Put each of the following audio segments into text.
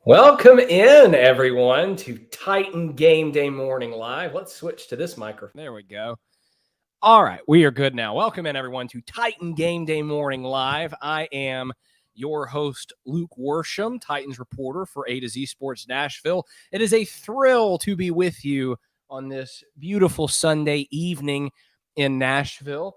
Welcome in, everyone, to Titan Game Day Morning Live. Let's switch to this microphone. There we go. All right, we are good now. Welcome in, everyone, to Titan Game Day Morning Live. I am your host, Luke Worsham, Titans reporter for A to Z Sports Nashville. It is a thrill to be with you on this beautiful Sunday evening in Nashville.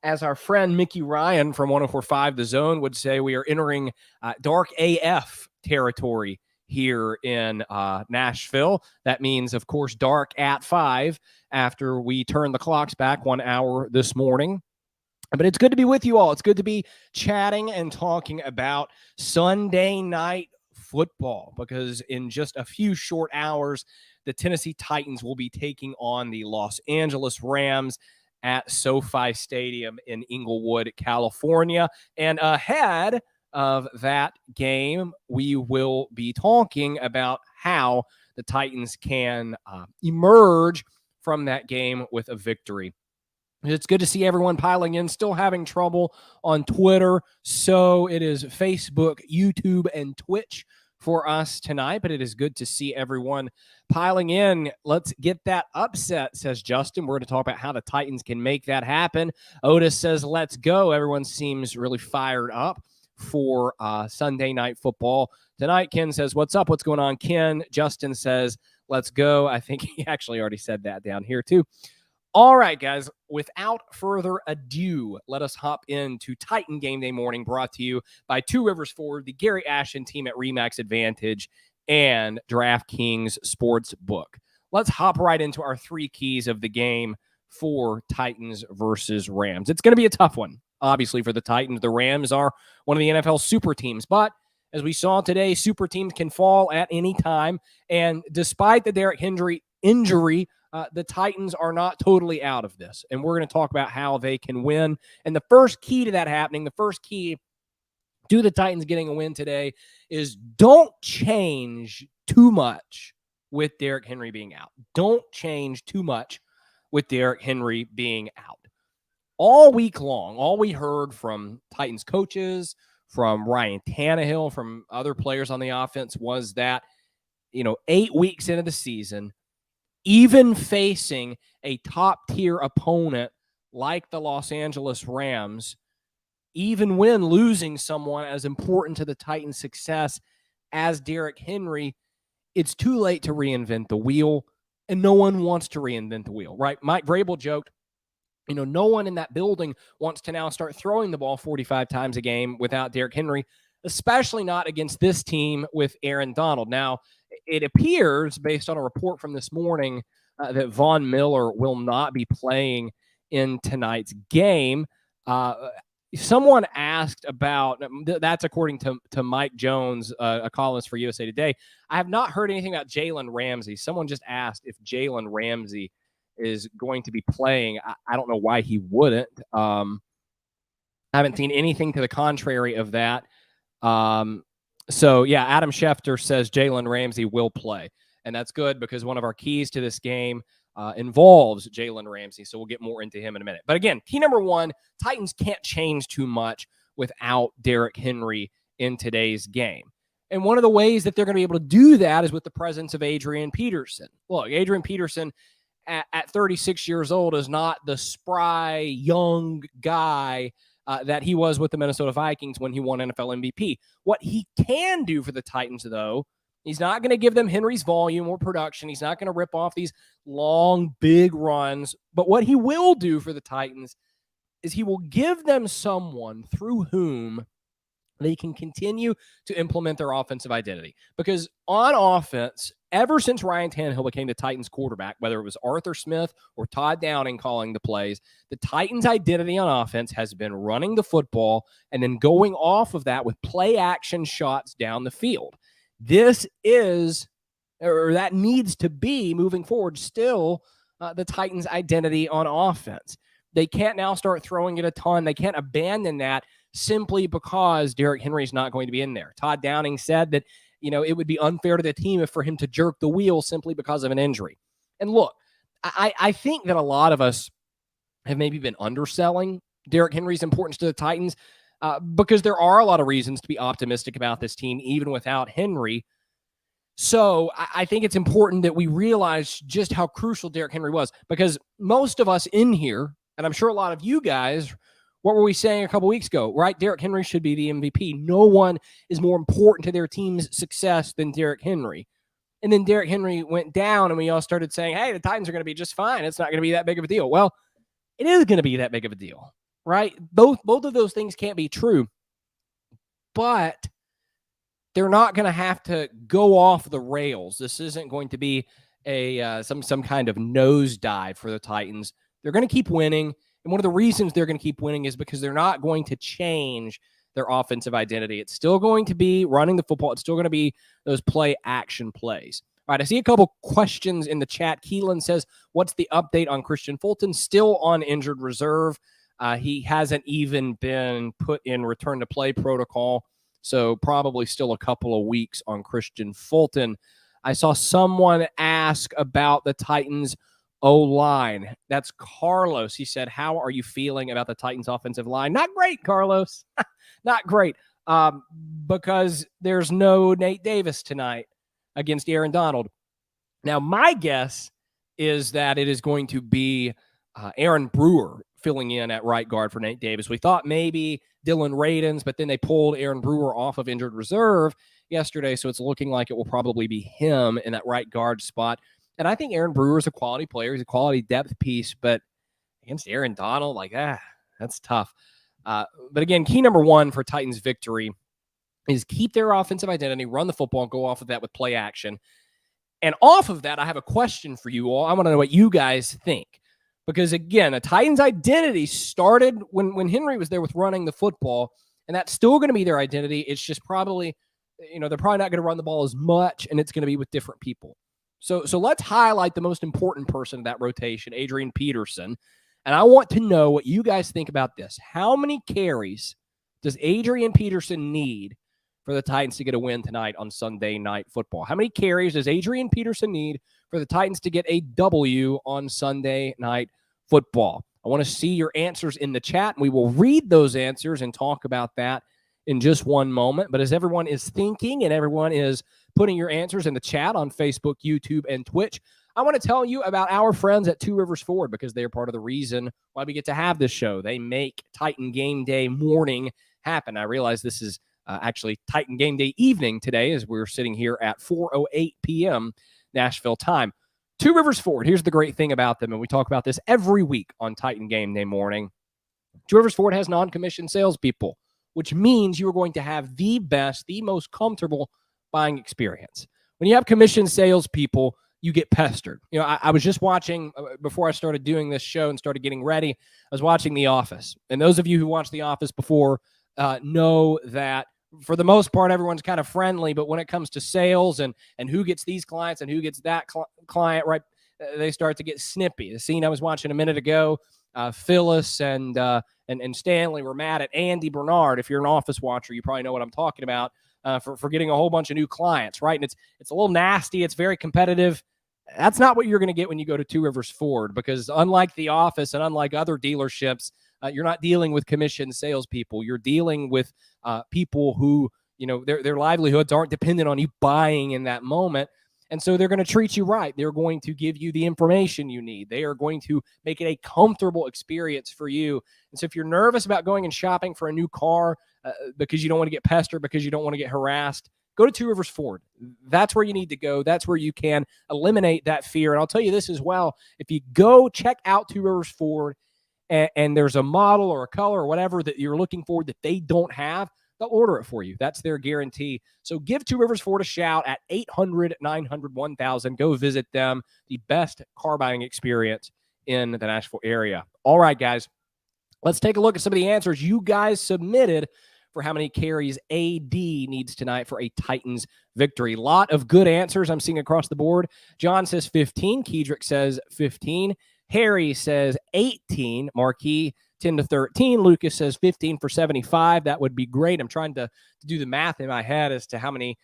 As our friend Mickey Ryan from 104.5 The Zone would say, we are entering dark AF territory here in Nashville. That means, of course, dark at 5 after we turn the clocks back 1 hour this morning. But it's good to be with you all. It's good to be chatting and talking about Sunday night football, because in just a few short hours, the Tennessee Titans will be taking on the Los Angeles Rams at SoFi Stadium in Inglewood, California. And ahead of that game, we will be talking about how the Titans can emerge from that game with a victory. It's good to see everyone piling in, still having trouble on Twitter. So it is Facebook, YouTube, and Twitch for us tonight, but it is good to see everyone piling in. Let's get that upset, says Justin. We're going to talk about how the Titans can make that happen. Otis says, let's go. Everyone seems really fired up for Sunday night football tonight. Ken says, what's up? What's going on, Ken? Justin says, let's go. I think he actually already said that down here too. All right, guys, without further ado, let us hop into Titan Game Day Morning, brought to you by Two Rivers Ford, the Gary Ashton team at Remax Advantage, and DraftKings Sportsbook. Let's hop right into our three keys of the game for Titans versus Rams. It's going to be a tough one, obviously, for the Titans. The Rams are one of the NFL super teams, but as we saw today, super teams can fall at any time, and despite the Derrick Henry injury, the Titans are not totally out of this, and we're going to talk about how they can win. And the first key to that happening, the first key to the Titans getting a win today, is don't change too much with Derrick Henry being out. Don't change too much with Derrick Henry being out. All week long, all we heard from Titans coaches, from Ryan Tannehill, from other players on the offense was that, 8 weeks into the season, even facing a top-tier opponent like the Los Angeles Rams, even when losing someone as important to the Titans' success as Derrick Henry, it's too late to reinvent the wheel, and no one wants to reinvent the wheel, right? Mike Vrabel joked, no one in that building wants to now start throwing the ball 45 times a game without Derrick Henry, especially not against this team with Aaron Donald. Now, it appears, based on a report from this morning, that Von Miller will not be playing in tonight's game. Someone asked about, that's according to Mike Jones, a columnist for USA Today. I have not heard anything about Jalen Ramsey. Someone just asked if Jalen Ramsey is going to be playing. I don't know why he wouldn't. I haven't seen anything to the contrary of that. So, yeah, Adam Schefter says Jalen Ramsey will play. And that's good because one of our keys to this game involves Jalen Ramsey. So we'll get more into him in a minute. But again, key number one, Titans can't change too much without Derrick Henry in today's game. And one of the ways that they're going to be able to do that is with the presence of Adrian Peterson. Look, Adrian Peterson at 36 years old is not the spry, young guy that he was with the Minnesota Vikings when he won NFL MVP. What he can do for the Titans, though, he's not going to give them Henry's volume or production. He's not going to rip off these long, big runs. But what he will do for the Titans is he will give them someone through whom they can continue to implement their offensive identity. Because on offense, ever since Ryan Tannehill became the Titans quarterback, whether it was Arthur Smith or Todd Downing calling the plays, the Titans' identity on offense has been running the football and then going off of that with play action shots down the field. This is, or that needs to be moving forward, still the Titans' identity on offense. They can't now start throwing it a ton. They can't abandon that simply because Derrick Henry's not going to be in there. Todd Downing said that, it would be unfair to the team for him to jerk the wheel simply because of an injury. And look, I think that a lot of us have maybe been underselling Derrick Henry's importance to the Titans. because there are a lot of reasons to be optimistic about this team, even without Henry. So I think it's important that we realize just how crucial Derrick Henry was, because most of us in here, and I'm sure a lot of you guys, what were we saying a couple weeks ago, right? Derrick Henry should be the MVP. No one is more important to their team's success than Derrick Henry. And then Derrick Henry went down, and we all started saying, hey, the Titans are going to be just fine. It's not going to be that big of a deal. Well, it is going to be that big of a deal, right? Both of those things can't be true. But they're not going to have to go off the rails. This isn't going to be a some kind of nosedive for the Titans. They're going to keep winning. And one of the reasons they're going to keep winning is because they're not going to change their offensive identity. It's still going to be running the football. It's still going to be those play action plays. All right, I see a couple questions in the chat. Keelan says, what's the update on Christian Fulton? Still on injured reserve. He hasn't even been put in return to play protocol. So probably still a couple of weeks on Christian Fulton. I saw someone ask about the Titans O-line. That's Carlos. He said, how are you feeling about the Titans offensive line? Not great, Carlos. Not great. Because there's no Nate Davis tonight against Aaron Donald. Now, my guess is that it is going to be Aaron Brewer filling in at right guard for Nate Davis. We thought maybe Dylan Radins, but then they pulled Aaron Brewer off of injured reserve yesterday, so it's looking like it will probably be him in that right guard spot. And I think Aaron Brewer is a quality player. He's a quality depth piece, but against Aaron Donald, that's tough. But again, key number one for Titans victory is keep their offensive identity, run the football, go off of that with play action. And off of that, I have a question for you all. I want to know what you guys think. Because, again, the Titans' identity started when Henry was there with running the football, and that's still going to be their identity. It's just probably, they're probably not going to run the ball as much, and it's going to be with different people. So let's highlight the most important person of that rotation, Adrian Peterson. And I want to know what you guys think about this. How many carries does Adrian Peterson need for the Titans to get a win tonight on Sunday Night Football? How many carries does Adrian Peterson need for the Titans to get a W on Sunday Night Football? I want to see your answers in the chat, and we will read those answers and talk about that in just one moment. But as everyone is thinking and everyone is putting your answers in the chat on Facebook, YouTube, and Twitch, I want to tell you about our friends at Two Rivers Ford, because they are part of the reason why we get to have this show. They make Titan Game Day morning happen. I realize this is actually Titan Game Day evening today, as we're sitting here at 4:08 p.m. Nashville time. Two Rivers Ford, here's the great thing about them, and we talk about this every week on Titan Game Day morning. Two Rivers Ford has non-commissioned salespeople, which means you are going to have the best, the most comfortable buying experience. When you have commissioned salespeople, you get pestered. I was just watching, before I started doing this show and started getting ready, I was watching The Office. And those of you who watched The Office before know that for the most part, everyone's kind of friendly, but when it comes to sales and who gets these clients and who gets that client, right, they start to get snippy. The scene I was watching a minute ago, Phyllis and Stanley were mad at Andy Bernard. If you're an Office watcher, you probably know what I'm talking about, for getting a whole bunch of new clients, right? And it's a little nasty. It's very competitive. That's not what you're going to get when you go to Two Rivers Ford, because unlike The Office and unlike other dealerships, you're not dealing with commissioned salespeople. You're dealing with people who, their livelihoods aren't dependent on you buying in that moment. And so they're going to treat you right. They're going to give you the information you need. They are going to make it a comfortable experience for you. And so if you're nervous about going and shopping for a new car because you don't want to get pestered, because you don't want to get harassed, go to Two Rivers Ford. That's where you need to go. That's where you can eliminate that fear. And I'll tell you this as well. If you go check out Two Rivers Ford and there's a model or a color or whatever that you're looking for that they don't have, they'll order it for you. That's their guarantee. So give Two Rivers Ford a shout at 800-900-1000. Go visit them. The best car buying experience in the Nashville area. All right, guys. Let's take a look at some of the answers you guys submitted for how many carries AD needs tonight for a Titans victory. Lot of good answers I'm seeing across the board. John says 15. Kedrick says 15. Harry says 18. Marquis, 10 to 13. Lucas says 15 for 75. That would be great. I'm trying to do the math in my head as to how many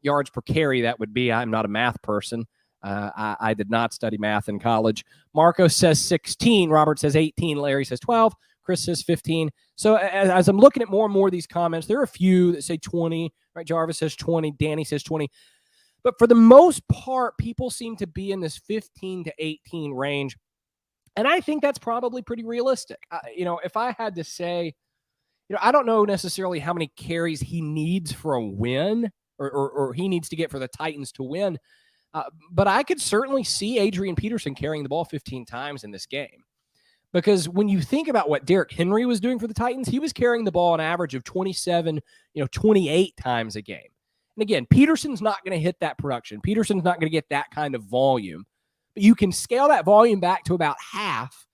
yards per carry that would be. I'm not a math person. I did not study math in college. Marco says 16. Robert says 18. Larry says 12. Chris says 15. So as I'm looking at more and more of these comments, there are a few that say 20, right? Jarvis says 20. Danny says 20. But for the most part, people seem to be in this 15 to 18 range. And I think that's probably pretty realistic. If I had to say, I don't know necessarily how many carries he needs for a win or he needs to get for the Titans to win. But I could certainly see Adrian Peterson carrying the ball 15 times in this game. Because when you think about what Derrick Henry was doing for the Titans, he was carrying the ball an average of 27, 28 times a game. And again, Peterson's not going to hit that production. Peterson's not going to get that kind of volume. But you can scale that volume back to about half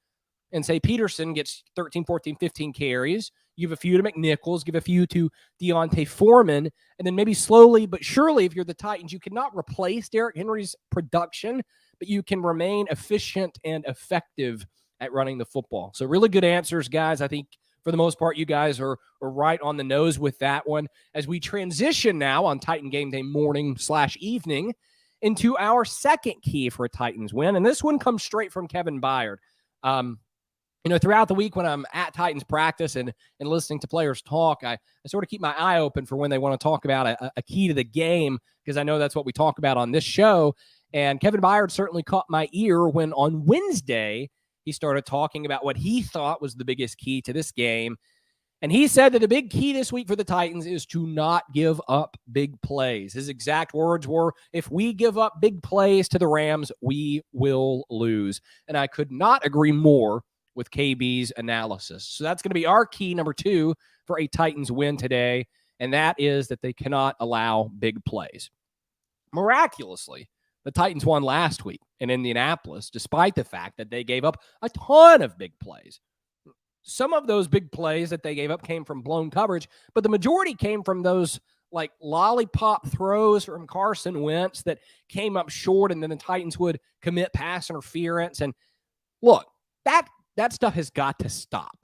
and say Peterson gets 13, 14, 15 carries. You give a few to McNichols, give a few to Deontay Foreman, and then maybe slowly but surely, if you're the Titans, you cannot replace Derrick Henry's production, but you can remain efficient and effective at running the football. So really good answers, guys. I think for the most part, you guys are right on the nose with that one. As we transition now on Titan Game Day morning/evening into our second key for a Titans win, and this one comes straight from Kevin Byard. Throughout the week when I'm at Titans practice and listening to players talk, I sort of keep my eye open for when they want to talk about a key to the game, because I know that's what we talk about on this show. And Kevin Byard certainly caught my ear when on Wednesday he started talking about what he thought was the biggest key to this game. And he said that the big key this week for the Titans is to not give up big plays. His exact words were, if we give up big plays to the Rams, we will lose. And I could not agree more with KB's analysis. So that's going to be our key number 2 for a Titans win today, and that is that they cannot allow big plays. Miraculously, the Titans won last week in Indianapolis, despite the fact that they gave up a ton of big plays. Some of those big plays that they gave up came from blown coverage, but the majority came from those like lollipop throws from Carson Wentz that came up short, and then the Titans would commit pass interference. And look, that stuff has got to stop.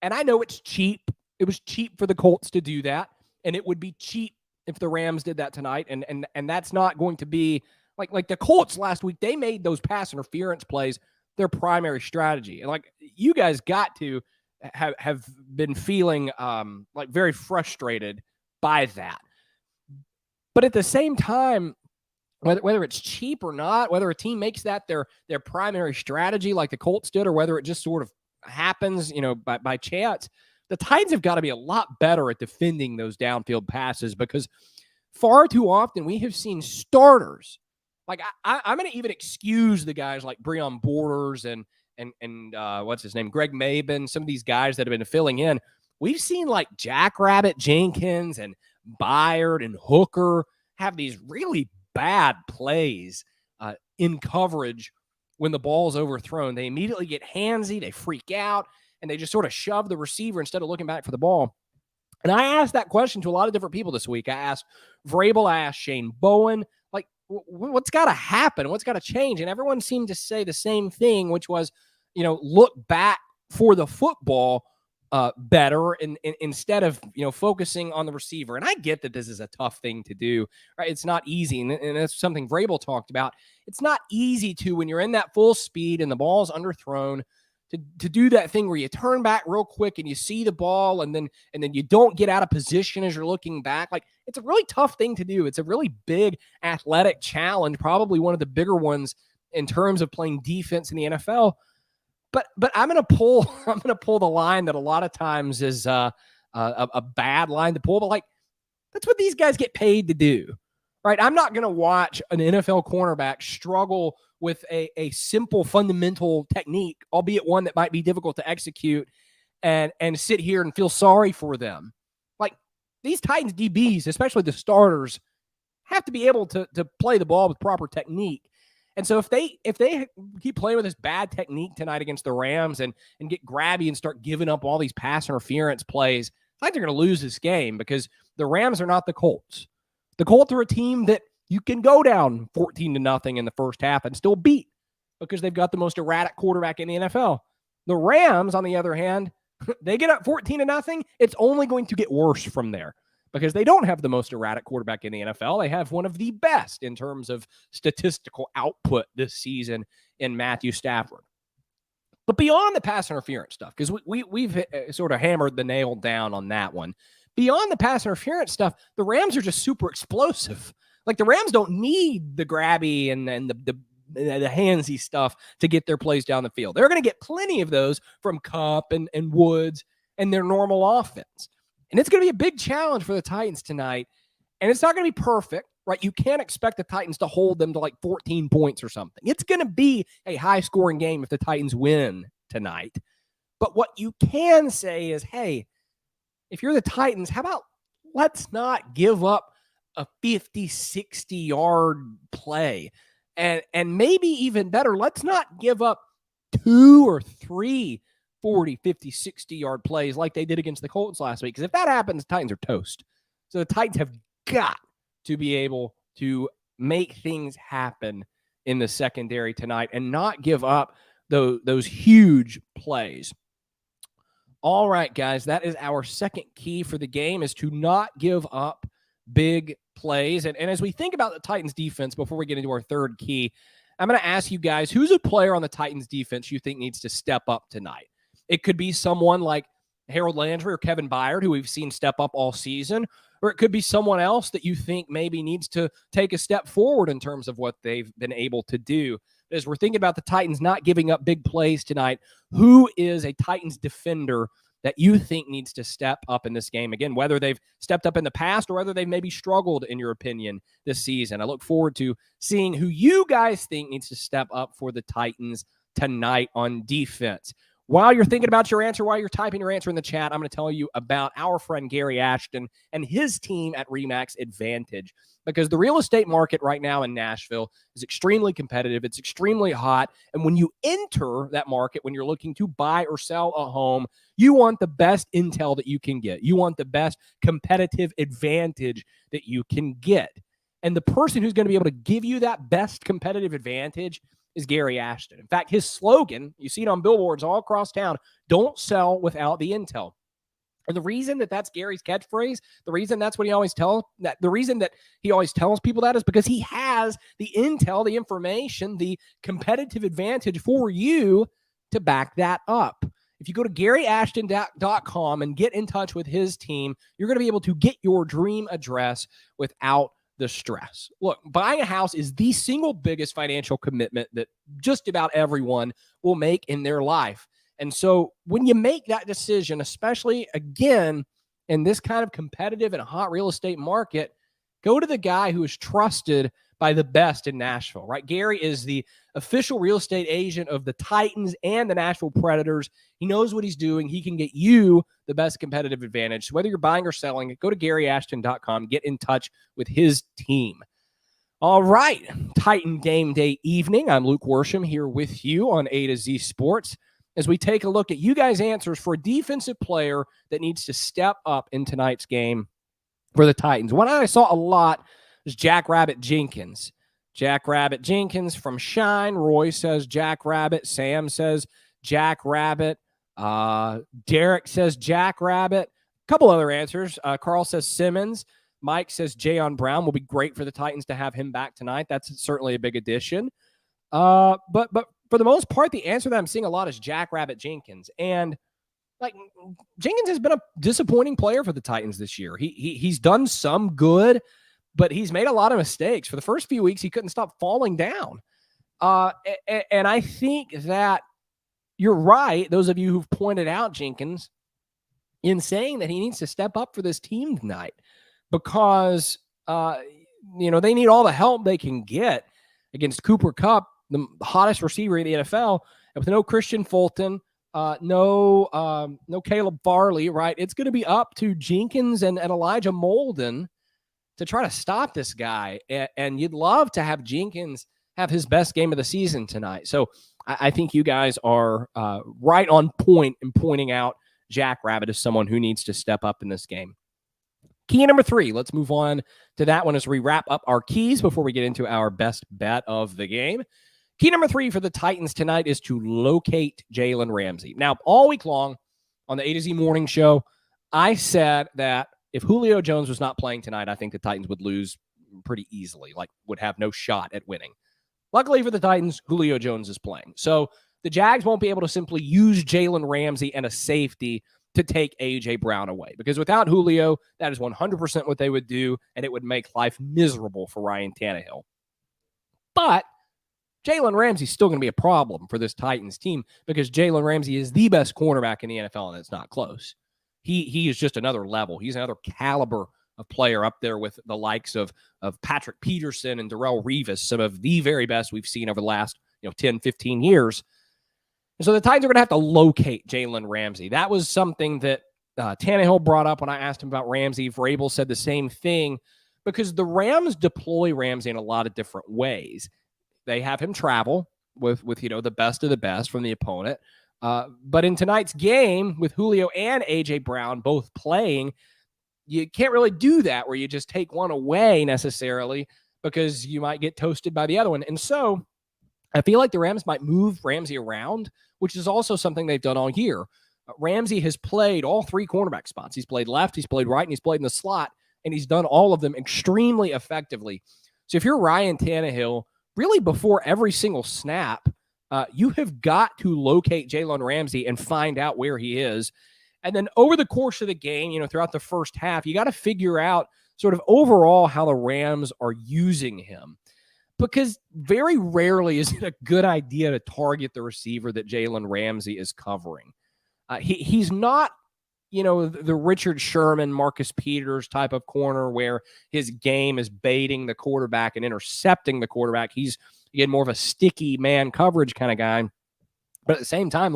And I know it's cheap. It was cheap for the Colts to do that, and it would be cheap if the Rams did that tonight. And that's not going to be like the Colts last week. They made those pass interference plays their primary strategy. And like you guys got to have been feeling like very frustrated by that. But at the same time, whether it's cheap or not, whether a team makes that their primary strategy like the Colts did, or whether it just sort of happens, by chance, the Titans have got to be a lot better at defending those downfield passes, because far too often we have seen starters. Like I'm going to even excuse the guys like Breon Borders and what's his name, Greg Maben, some of these guys that have been filling in. We've seen like Jackrabbit Jenkins and Byard and Hooker have these really bad plays in coverage when the ball is overthrown. They immediately get handsy, they freak out, and they just sort of shove the receiver instead of looking back for the ball. And I asked that question to a lot of different people this week. I asked Vrabel, I asked Shane Bowen, like, what's got to happen? What's got to change? And everyone seemed to say the same thing, which was, look back for the football better instead of, focusing on the receiver. And I get that this is a tough thing to do, right? It's not easy. And that's something Vrabel talked about. It's not easy to, when you're in that full speed and the ball's underthrown, to do that thing where you turn back real quick and you see the ball and then you don't get out of position as you're looking back. Like, it's a really tough thing to do. It's a really big athletic challenge, probably one of the bigger ones in terms of playing defense in the NFL. But I'm going to pull the line that a lot of times is a bad line to pull, but like, that's what these guys get paid to do, right? I'm not going to watch an NFL cornerback struggle with a simple fundamental technique, albeit one that might be difficult to execute, and sit here and feel sorry for them. Like, these Titans DBs, especially the starters, have to be able to play the ball with proper technique. And so if they keep playing with this bad technique tonight against the Rams and get grabby and start giving up all these pass interference plays, I think they're going to lose this game, because the Rams are not the Colts. The Colts are a team that you can go down 14-0 in the first half and still beat, because they've got the most erratic quarterback in the NFL. The Rams, on the other hand, they get up 14-0. It's only going to get worse from there, because they don't have the most erratic quarterback in the NFL. They have one of the best in terms of statistical output this season in Matthew Stafford. But beyond the pass interference stuff, because we've sort of hammered the nail down on that one. Beyond the pass interference stuff, the Rams are just super explosive. Like, the Rams don't need the grabby and the handsy stuff to get their plays down the field. They're going to get plenty of those from Kupp and Woods and their normal offense. And it's going to be a big challenge for the Titans tonight. And it's not going to be perfect, right? You can't expect the Titans to hold them to like 14 points or something. It's going to be a high-scoring game if the Titans win tonight. But what you can say is, hey, if you're the Titans, how about let's not give up a 50, 60-yard play? And maybe even better, let's not give up 2 or 3 40, 50, 60-yard plays like they did against the Colts last week. Because if that happens, the Titans are toast. So the Titans have got to be able to make things happen in the secondary tonight and not give up those huge plays. All right, guys, that is our second key for the game, is to not give up big plays. And as we think about the Titans defense, before we get into our third key, I'm going to ask you guys, who's a player on the Titans defense you think needs to step up tonight? It could be someone like Harold Landry or Kevin Byard, who we've seen step up all season, or it could be someone else that you think maybe needs to take a step forward in terms of what they've been able to do. As we're thinking about the Titans not giving up big plays tonight, who is a Titans defender that you think needs to step up in this game? Again, whether they've stepped up in the past or whether they've maybe struggled, in your opinion, this season. I look forward to seeing who you guys think needs to step up for the Titans tonight on defense. While you're thinking about your answer, while you're typing your answer in the chat, I'm going to tell you about our friend Gary Ashton and his team at RE/MAX Advantage, because the real estate market right now in Nashville is extremely competitive. It's extremely hot. And when you enter that market, when you're looking to buy or sell a home, you want the best intel that you can get. You want the best competitive advantage that you can get. And the person who's going to be able to give you that best competitive advantage is Gary Ashton. In fact, his slogan, you see it on billboards all across town, don't sell without the intel. And the reason that that's Gary's catchphrase, the reason that's what he always tells, the reason that he always tells people that is because he has the intel, the information, the competitive advantage for you to back that up. If you go to GaryAshton.com and get in touch with his team, you're going to be able to get your dream address without the stress. Look, buying a house is the single biggest financial commitment that just about everyone will make in their life. And so when you make that decision, especially again in this kind of competitive and hot real estate market, go to the guy who is trusted by the best in Nashville, right? Gary is the official real estate agent of the Titans and the Nashville Predators. He knows what he's doing. He can get you the best competitive advantage. So whether you're buying or selling, go to GaryAshton.com, get in touch with his team. All right, Titan Game Day evening. I'm Luke Worsham here with you on A to Z Sports as we take a look at you guys' answers for a defensive player that needs to step up in tonight's game for the Titans. One I saw a lot is Jackrabbit Jenkins. Jackrabbit Jenkins from Shine. Roy says Jackrabbit. Sam says Jackrabbit. Derrick says Jackrabbit. A couple other answers. Carl says Simmons. Mike says Jayon Brown will be great for the Titans to have him back tonight. That's certainly a big addition. But for the most part, the answer that I'm seeing a lot is Jackrabbit Jenkins. And like, Jenkins has been a disappointing player for the Titans this year. He's done some good, but he's made a lot of mistakes. For the first few weeks, he couldn't stop falling down. And I think that you're right, those of you who've pointed out Jenkins, in saying that he needs to step up for this team tonight because, they need all the help they can get against Cooper Kupp, the hottest receiver in the NFL, and with no Christian Fulton, no Caleb Farley, right? It's going to be up to Jenkins and Elijah Molden to try to stop this guy. And you'd love to have Jenkins have his best game of the season tonight. So I think you guys are right on point in pointing out Jackrabbit as someone who needs to step up in this game. Key number 3, let's move on to that one as we wrap up our keys before we get into our best bet of the game. Key number 3 for the Titans tonight is to locate Jalen Ramsey. Now, all week long on the A to Z Morning Show, I said that if Julio Jones was not playing tonight, I think the Titans would lose pretty easily, like would have no shot at winning. Luckily for the Titans, Julio Jones is playing. So the Jags won't be able to simply use Jalen Ramsey and a safety to take A.J. Brown away. Because without Julio, that is 100% what they would do, and it would make life miserable for Ryan Tannehill. But Jalen Ramsey is still going to be a problem for this Titans team because Jalen Ramsey is the best cornerback in the NFL, and it's not close. He is just another level. He's another caliber of player up there with the likes of Patrick Peterson and Darrelle Revis, some of the very best we've seen over the last 10, 15 years. And so the Titans are going to have to locate Jalen Ramsey. That was something that Tannehill brought up when I asked him about Ramsey. Vrabel said the same thing because the Rams deploy Ramsey in a lot of different ways. They have him travel with the best of the best from the opponent. But in tonight's game with Julio and A.J. Brown both playing, you can't really do that where you just take one away necessarily because you might get toasted by the other one. And so I feel like the Rams might move Ramsey around, which is also something they've done all year. Ramsey has played all three cornerback spots. He's played left, he's played right, and he's played in the slot, and he's done all of them extremely effectively. So if you're Ryan Tannehill, really before every single snap, you have got to locate Jalen Ramsey and find out where he is. And then over the course of the game, throughout the first half, you got to figure out sort of overall how the Rams are using him. Because very rarely is it a good idea to target the receiver that Jalen Ramsey is covering. He's not, the Richard Sherman, Marcus Peters type of corner where his game is baiting the quarterback and intercepting the quarterback. He's, again, more of a sticky man coverage kind of guy. But at the same time,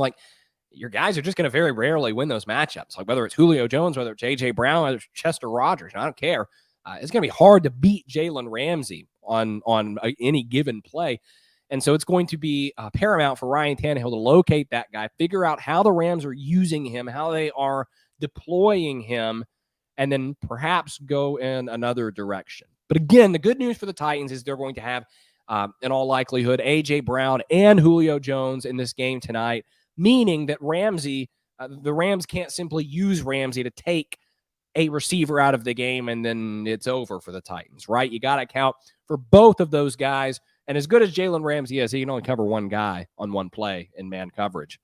your guys are just going to very rarely win those matchups. Like whether it's Julio Jones, whether it's A.J. Brown, whether it's Chester Rogers, I don't care. It's going to be hard to beat Jalen Ramsey on any given play. And so it's going to be paramount for Ryan Tannehill to locate that guy, figure out how the Rams are using him, how they are deploying him, and then perhaps go in another direction. But again, the good news for the Titans is they're going to have, in all likelihood, A.J. Brown and Julio Jones in this game tonight, meaning that the Rams can't simply use Ramsey to take a receiver out of the game and then it's over for the Titans, right? You got to account for both of those guys. And as good as Jalen Ramsey is, he can only cover one guy on one play in man coverage.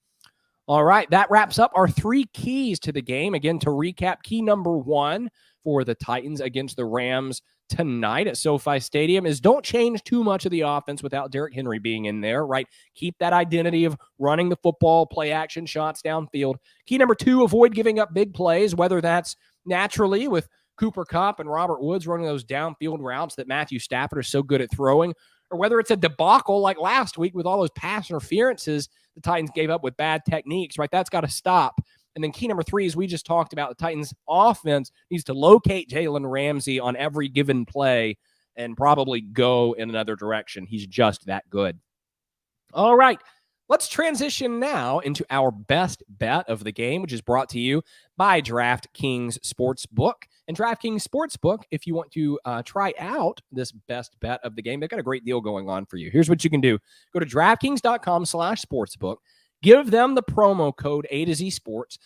All right, that wraps up our three keys to the game. Again, to recap, key number one for the Titans against the Rams tonight at SoFi Stadium is don't change too much of the offense without Derrick Henry being in there, right? Keep that identity of running the football, play action shots downfield. Key number two, avoid giving up big plays, whether that's naturally with Cooper Kupp and Robert Woods running those downfield routes that Matthew Stafford is so good at throwing, or whether it's a debacle like last week with all those pass interferences the Titans gave up with bad techniques, right? That's got to stop. And then key number three, as we just talked about, the Titans offense needs to locate Jalen Ramsey on every given play and probably go in another direction. He's just that good. All right. Let's transition now into our best bet of the game, which is brought to you by DraftKings Sportsbook. And DraftKings Sportsbook, if you want to try out this best bet of the game, they've got a great deal going on for you. Here's what you can do. Go to DraftKings.com/sportsbook. Give them the promo code A to Z Sports,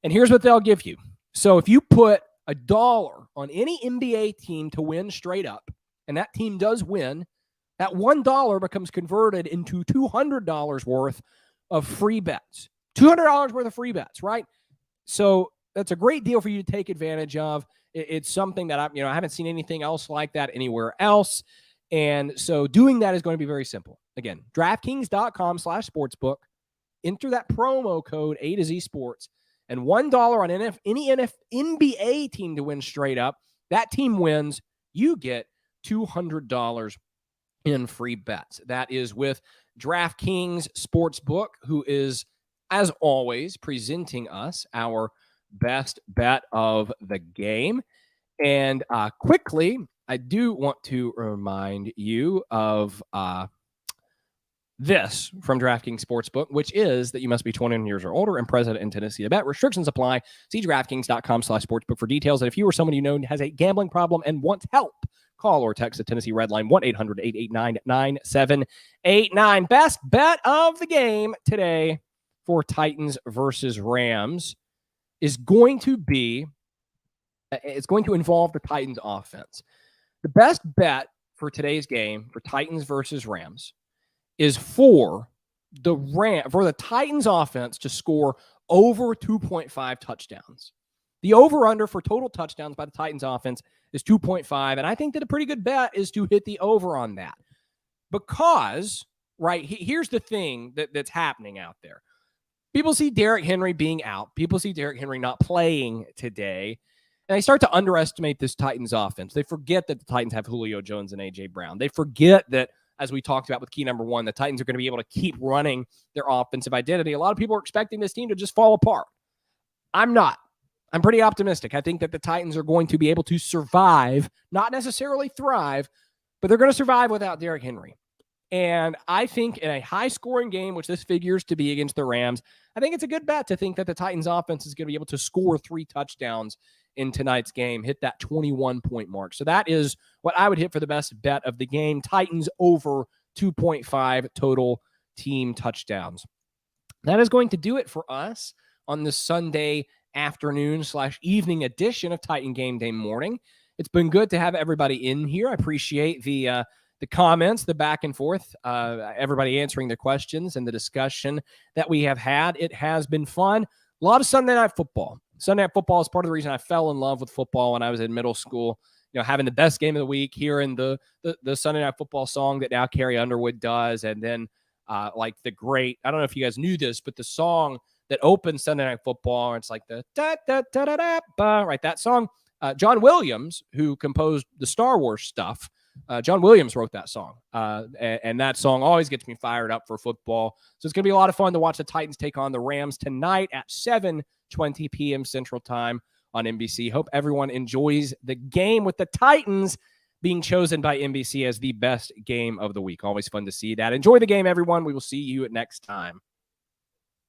and here's what they'll give you. So if you put $1 on any NBA team to win straight up, and that team does win, that $1 becomes converted into $200 worth of free bets. $200 worth of free bets, right? So that's a great deal for you to take advantage of. It's something that I haven't seen anything else like that anywhere else. And so doing that is going to be very simple. Again, DraftKings.com/sportsbook. Enter that promo code A to Z Sports, and $1 on any NBA team to win straight up. That team wins. You get $200 in free bets. That is with DraftKings Sportsbook, who is, as always, presenting us our best bet of the game. And quickly, I do want to remind you of this from DraftKings Sportsbook, which is that you must be 21 years or older and present in Tennessee to bet. Restrictions apply. See DraftKings.com/sportsbook for details. And if you or someone you know has a gambling problem and wants help, call or text the Tennessee Red Line 1-800-889-9789. Best bet of the game today for Titans versus Rams is going to involve the Titans offense. The best bet for today's game for Titans versus Rams is for for the Titans offense to score over 2.5 touchdowns. The over-under for total touchdowns by the Titans offense is 2.5, and I think that a pretty good bet is to hit the over on that. Because, right, here's the thing that's happening out there. People see Derrick Henry being out. People see Derrick Henry not playing today, and they start to underestimate this Titans offense. They forget that the Titans have Julio Jones and A.J. Brown. They forget that, as we talked about with key number one, the Titans are going to be able to keep running their offensive identity. A lot of people are expecting this team to just fall apart. I'm not. I'm pretty optimistic. I think that the Titans are going to be able to survive, not necessarily thrive, but they're going to survive without Derrick Henry. And I think in a high-scoring game, which this figures to be against the Rams, I think it's a good bet to think that the Titans offense is going to be able to score 3 touchdowns in tonight's game, hit that 21-point mark. So that is what I would hit for the best bet of the game. Titans over 2.5 total team touchdowns. That is going to do it for us on this Sunday afternoon/evening edition of Titan Game Day Morning. It's been good to have everybody in here. I appreciate the comments, the back and forth, everybody answering the questions and the discussion that we have had. It has been fun. A lot of Sunday Night Football. Sunday Night Football is part of the reason I fell in love with football when I was in middle school. You know, having the best game of the week, hearing the Sunday Night Football song that now Carrie Underwood does, and then like the great, I don't know if you guys knew this, but the song that opens Sunday Night Football, it's like the da-da-da-da-da-ba, right, that song. John Williams, who composed the Star Wars stuff, John Williams wrote that song, and that song always gets me fired up for football. So it's going to be a lot of fun to watch the Titans take on the Rams tonight at 7:20 p.m. Central Time on NBC. Hope everyone enjoys the game with the Titans being chosen by NBC as the best game of the week. Always fun to see that. Enjoy the game, everyone. We will see you next time.